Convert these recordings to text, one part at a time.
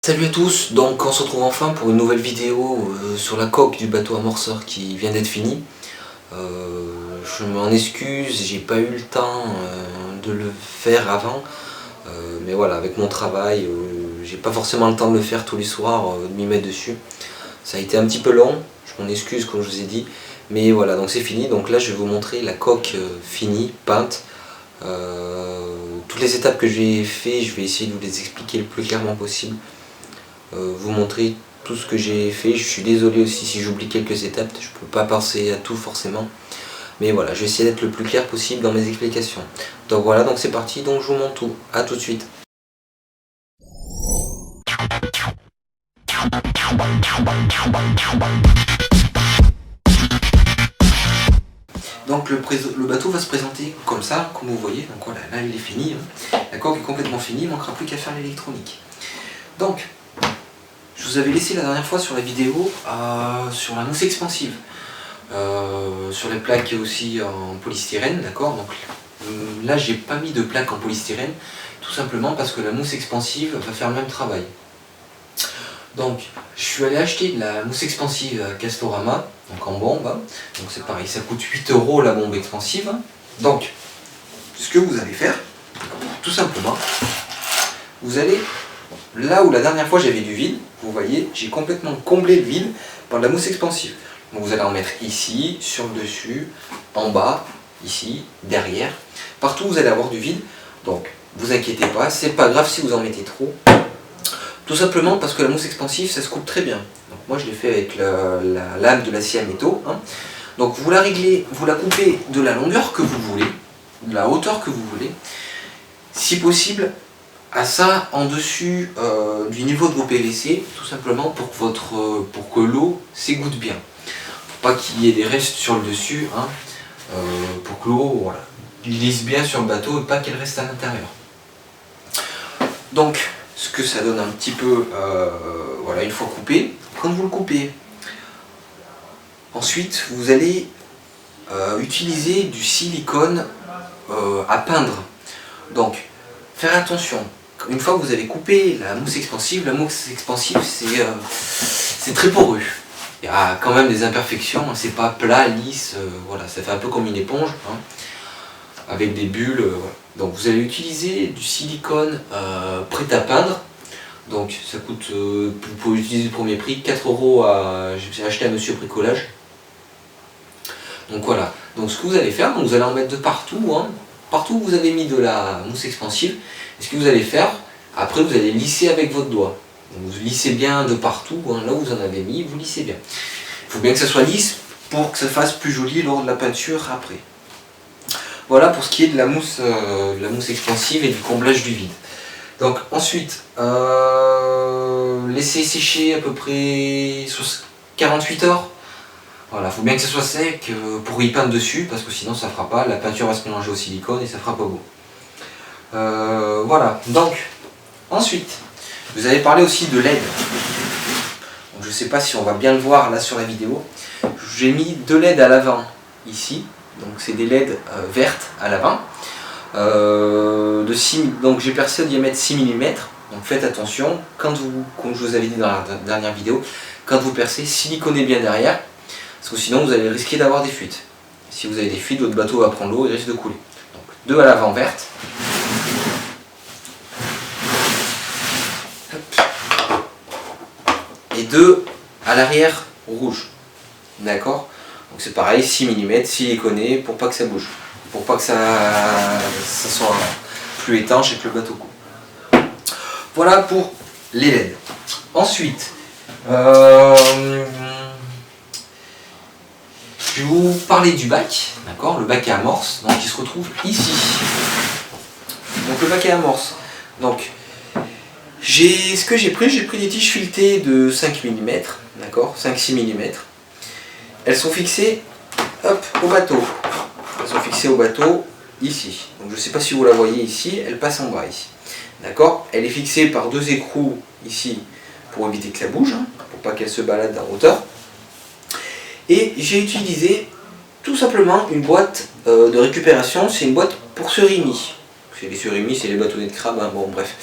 Salut à tous, donc on se retrouve enfin pour une nouvelle vidéo sur la coque du bateau amorceur qui vient d'être fini. Je m'en excuse, j'ai pas eu le temps de le faire avant, mais voilà, avec mon travail, j'ai pas forcément le temps de le faire tous les soirs, de m'y mettre dessus. Ça a été un petit peu long, je m'en excuse comme je vous ai dit, mais voilà, donc c'est fini. Donc là je vais vous montrer la coque finie, peinte. Toutes les étapes que j'ai fait, je vais essayer de vous les expliquer le plus clairement possible. Vous montrer tout ce que j'ai fait. Je suis désolé aussi si j'oublie quelques étapes, je peux pas penser à tout forcément. Mais voilà, je vais essayer d'être le plus clair possible dans mes explications. Donc voilà, donc c'est parti, donc je vous montre tout. A tout de suite. Donc le bateau va se présenter comme ça, comme vous voyez. Donc voilà, là il est fini. La coque est complètement finie, il ne manquera plus qu'à faire l'électronique. Donc, je vous avais laissé la dernière fois sur la vidéo sur la mousse expansive, sur les plaques aussi en polystyrène, d'accord. Donc là j'ai pas mis de plaque en polystyrène, tout simplement parce que la mousse expansive va faire le même travail. Donc je suis allé acheter de la mousse expansive à Castorama, donc en bombe, donc c'est pareil, ça coûte 8 € la bombe expansive. Donc ce que vous allez faire, tout simplement, vous allez là où la dernière fois j'avais du vide, vous voyez, j'ai complètement comblé le vide par de la mousse expansive. Donc vous allez en mettre ici, sur le dessus, en bas, ici, derrière. Partout vous allez avoir du vide. Donc vous inquiétez pas, c'est pas grave si vous en mettez trop. Tout simplement parce que la mousse expansive ça se coupe très bien. Donc moi je l'ai fait avec la lame de l'acier à métaux. Donc vous la réglez, vous la coupez de la longueur que vous voulez, de la hauteur que vous voulez. Si possible, à ça en dessus du niveau de vos PVC, tout simplement pour que l'eau s'égoutte bien. Pour pas qu'il y ait des restes sur le dessus, pour que l'eau voilà, glisse bien sur le bateau et pas qu'elle reste à l'intérieur. Donc ce que ça donne un petit peu, voilà, une fois coupé, quand vous le coupez, ensuite vous allez utiliser du silicone à peindre. Donc faire attention. Une fois que vous avez coupé la mousse expansive c'est très poreux. Il y a quand même des imperfections, c'est pas plat, lisse, voilà, ça fait un peu comme une éponge, avec des bulles. Voilà. Donc vous allez utiliser du silicone prêt à peindre. Donc ça coûte, vous pouvez utiliser le premier prix, 4 €, j'ai acheté à Monsieur Bricolage. Donc voilà, donc ce que vous allez faire, donc vous allez en mettre de partout, partout où vous avez mis de la mousse expansive. Et ce que vous allez faire, après vous allez lisser avec votre doigt. Donc vous lissez bien de partout, là où vous en avez mis, vous lissez bien. Il faut bien que ça soit lisse pour que ça fasse plus joli lors de la peinture après. Voilà pour ce qui est de la mousse expansive et du comblage du vide. Donc ensuite, laissez sécher à peu près 48 heures. Voilà, il faut bien que ça soit sec pour y peindre dessus, parce que sinon ça ne fera pas, la peinture va se mélanger au silicone et ça fera pas beau. Voilà, donc ensuite, vous avez parlé aussi de LED. Donc, je ne sais pas si on va bien le voir là sur la vidéo. J'ai mis 2 LED à l'avant ici, donc c'est des LED vertes à l'avant. Donc j'ai percé au diamètre 6 mm, donc faites attention, comme je vous avais dit dans la dernière vidéo, quand vous percez, siliconez bien derrière. Parce que sinon vous allez risquer d'avoir des fuites. Si vous avez des fuites, votre bateau va prendre l'eau et risque de couler. Donc 2 à l'avant vertes. Et 2 à l'arrière rouge. D'accord? Donc c'est pareil, 6 mm, siliconé pour pas que ça bouge. Pour pas que ça soit plus étanche et que le bateau coule. Voilà pour les LED. Ensuite, je vais vous parler du bac, d'accord, le bac à amorce, donc il se retrouve ici. Donc le bac à amorce. Donc ce que j'ai pris des tiges filetées de 5 mm, d'accord, 5-6 mm. Elles sont fixées, hop, au bateau. Elles sont fixées au bateau ici. Donc je ne sais pas si vous la voyez ici, elle passe en bas ici. D'accord, elle est fixée par 2 écrous ici pour éviter que ça bouge, pour pas qu'elle se balade en hauteur. Et j'ai utilisé tout simplement une boîte de récupération, c'est une boîte pour surimi. Les surimi, c'est les bâtonnets de crabe, bon bref.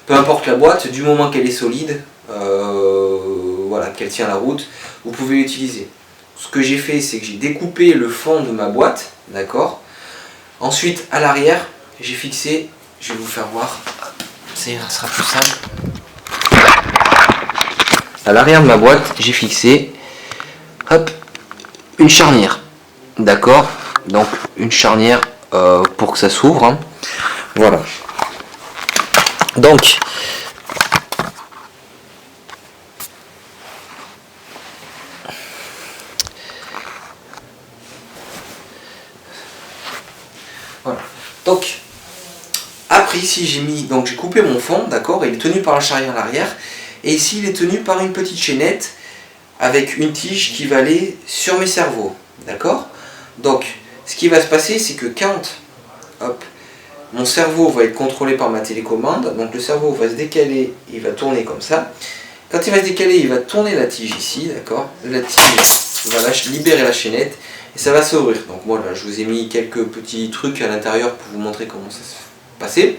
peu importe la boîte, du moment qu'elle est solide, voilà, qu'elle tient la route, vous pouvez l'utiliser. Ce que j'ai fait, c'est que j'ai découpé le fond de ma boîte, d'accord. Ensuite, à l'arrière, j'ai fixé, je vais vous faire voir, ça sera plus simple. À l'arrière de ma boîte, j'ai fixé, hop, une charnière, d'accord. Donc une charnière pour que ça s'ouvre, hein. Voilà. Donc voilà. Donc après ici j'ai mis, donc j'ai coupé mon fond, d'accord, il est tenu par la charnière à l'arrière, et ici il est tenu par une petite chaînette avec une tige qui va aller sur mes cerveaux, d'accord. Donc ce qui va se passer, c'est que quand hop, mon cerveau va être contrôlé par ma télécommande, donc le cerveau va se décaler, il va tourner comme ça. Quand il va se décaler, il va tourner la tige ici, d'accord. La tige va libérer la chaînette et ça va s'ouvrir. Donc moi là, je vous ai mis quelques petits trucs à l'intérieur pour vous montrer comment ça se passait.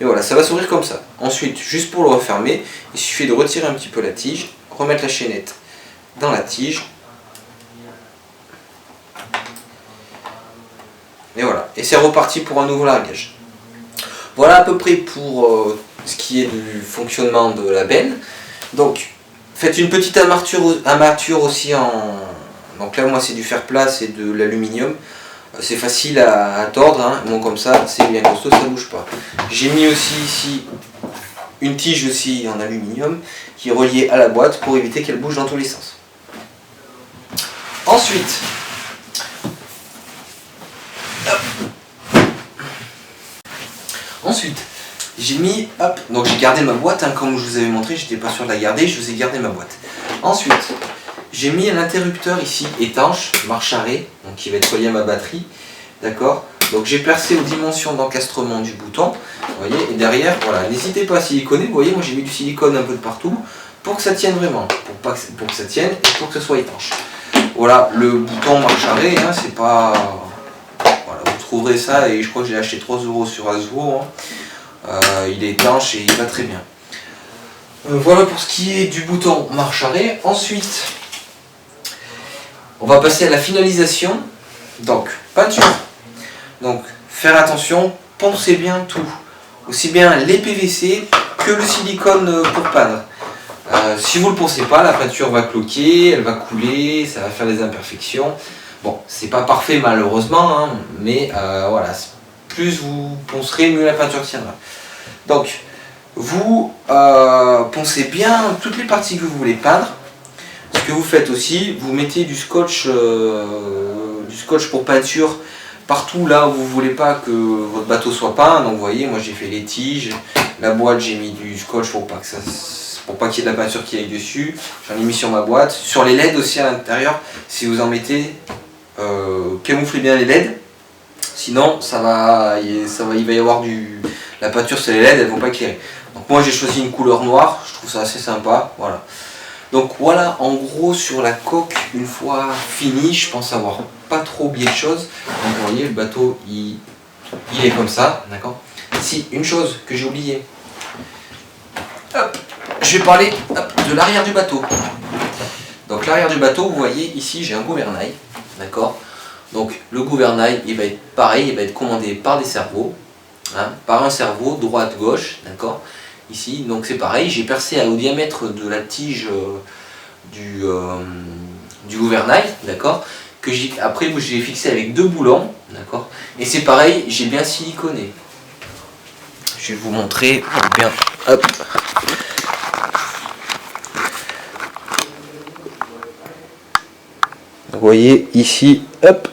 Mais voilà, ça va s'ouvrir comme ça. Ensuite, juste pour le refermer, il suffit de retirer un petit peu la tige, remettre la chaînette dans la tige. Et voilà, et c'est reparti pour un nouveau largage. Voilà à peu près pour ce qui est du fonctionnement de la benne. Donc faites une petite armature aussi en... Donc là moi c'est du fer plat, c'est de l'aluminium. C'est facile à tordre, hein. Bon comme ça c'est bien costaud, ça ne bouge pas. J'ai mis aussi ici une tige aussi en aluminium qui est reliée à la boîte pour éviter qu'elle bouge dans tous les sens. Ensuite, j'ai mis, hop, donc j'ai gardé ma boîte, hein, comme je vous avais montré, j'étais pas sûr de la garder, je vous ai gardé ma boîte. Ensuite, j'ai mis un interrupteur ici étanche, marche arrêt, donc qui va être relié à ma batterie, d'accord. Donc j'ai percé aux dimensions d'encastrement du bouton, vous voyez, et derrière, voilà, n'hésitez pas à siliconer, vous voyez, moi j'ai mis du silicone un peu de partout, pour que ça tienne vraiment, pour que ça tienne et pour que ce soit étanche. Voilà, le bouton marche arrêt, hein, c'est pas... Voilà, vous trouverez ça, et je crois que j'ai acheté 3 € sur Azuo, hein. Il est étanche et il va très bien. Voilà pour ce qui est du bouton marche arrêt. Ensuite, on va passer à la finalisation. Donc, peinture. Donc, faire attention, poncez bien tout. Aussi bien les PVC que le silicone pour peindre. Si vous ne le poncez pas, la peinture va cloquer, elle va couler, ça va faire des imperfections. Bon, c'est pas parfait malheureusement, hein, mais voilà, plus vous poncerez, mieux la peinture tiendra. Donc, vous poncez bien toutes les parties que vous voulez peindre. Ce que vous faites aussi, vous mettez du scotch pour peinture partout là où vous ne voulez pas que votre bateau soit peint. Donc vous voyez, moi j'ai fait les tiges, la boîte j'ai mis du scotch pour pas qu'il y ait de la peinture qui aille dessus. J'en ai mis sur ma boîte. Sur les LED aussi à l'intérieur, si vous en mettez, camouflez bien les LED. Sinon il va y avoir la peinture sur les LED, elles ne vont pas éclairer. Donc moi j'ai choisi une couleur noire, je trouve ça assez sympa. Voilà. Donc voilà en gros sur la coque une fois fini, je pense avoir pas trop oublié de choses. Donc vous voyez le bateau il est comme ça, d'accord. Si, une chose que j'ai oublié, hop, je vais parler de l'arrière du bateau. Donc l'arrière du bateau, vous voyez ici j'ai un gouvernail, d'accord. Donc le gouvernail il va être pareil, il va être commandé par des cerveaux, hein, par un cerveau droite-gauche, d'accord. Ici, donc c'est pareil, j'ai percé au diamètre de la tige du gouvernail, d'accord, que après j'ai fixé avec 2 boulons, d'accord, et c'est pareil, j'ai bien siliconé. Je vais vous montrer bien, hop. Vous voyez ici, hop,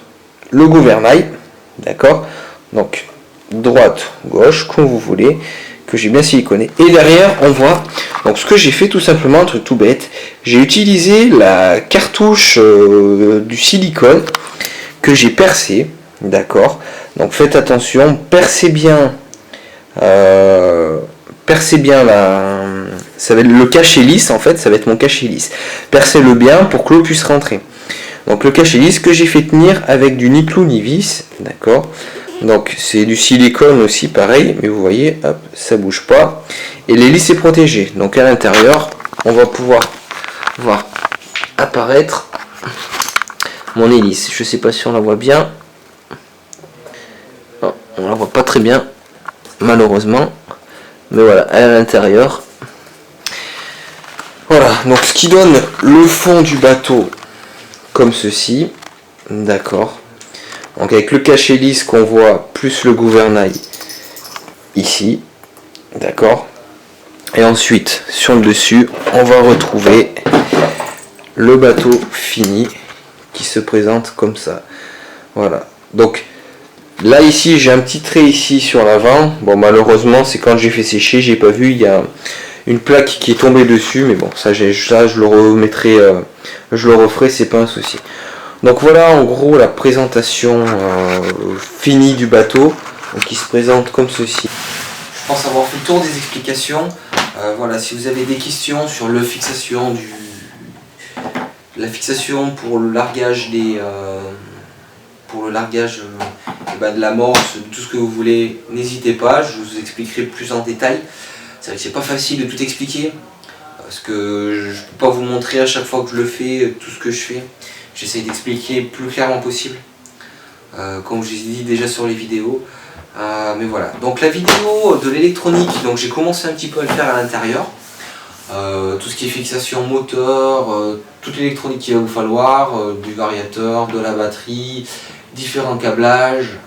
le gouvernail, d'accord, donc droite, gauche, comme vous voulez, que j'ai bien siliconé. Et derrière, on voit, donc ce que j'ai fait tout simplement, un truc tout bête, j'ai utilisé la cartouche du silicone que j'ai percé, d'accord. Donc faites attention, percez bien ça va être le cachet lisse en fait, ça va être mon cachet lisse. Percez-le bien pour que l'eau puisse rentrer. Donc le cachet lisse que j'ai fait tenir avec du ni clou ni vis, d'accord. Donc c'est du silicone aussi pareil, mais vous voyez, hop, ça bouge pas. et l'hélice est protégée. Donc à l'intérieur, on va pouvoir voir apparaître mon hélice. Je sais pas si on la voit bien. Non, on la voit pas très bien, malheureusement. Mais voilà, elle est à l'intérieur. Voilà, donc ce qui donne le fond du bateau comme ceci. D'accord. Donc avec le cache-hélice qu'on voit, plus le gouvernail ici. D'accord. Et ensuite, sur le dessus, on va retrouver le bateau fini qui se présente comme ça. Voilà. Donc là ici, j'ai un petit trait ici sur l'avant. Bon, malheureusement, c'est quand j'ai fait sécher, j'ai pas vu, il y a une plaque qui est tombée dessus, mais bon, ça je le remettrai, je le referai, c'est pas un souci. Donc voilà en gros la présentation finie du bateau, donc qui se présente comme ceci. Je pense avoir fait le tour des explications. Voilà, si vous avez des questions sur la fixation pour le largage de l'amorce, de tout ce que vous voulez, n'hésitez pas, je vous expliquerai plus en détail. C'est vrai que c'est pas facile de tout expliquer, parce que je peux pas vous montrer à chaque fois que je le fais, tout ce que je fais. J'essaie d'expliquer le plus clairement possible, comme je l'ai dit déjà sur les vidéos. Mais voilà, donc la vidéo de l'électronique, donc j'ai commencé un petit peu à le faire à l'intérieur. Tout ce qui est fixation moteur, toute l'électronique qu'il va vous falloir, du variateur, de la batterie, différents câblages,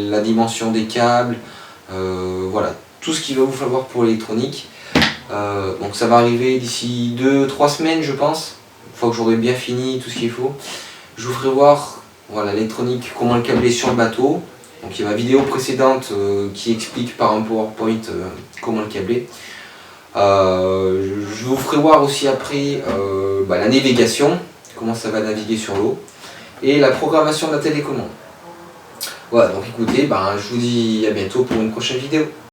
la dimension des câbles, voilà, tout ce qu'il va vous falloir pour l'électronique. Donc ça va arriver d'ici 2-3 semaines je pense, une fois que j'aurai bien fini tout ce qu'il faut. Je vous ferai voir voilà, l'électronique, comment le câbler sur le bateau. Donc il y a ma vidéo précédente qui explique par un PowerPoint comment le câbler. Je vous ferai voir aussi après la navigation, comment ça va naviguer sur l'eau, et la programmation de la télécommande. Voilà, donc écoutez, je vous dis à bientôt pour une prochaine vidéo.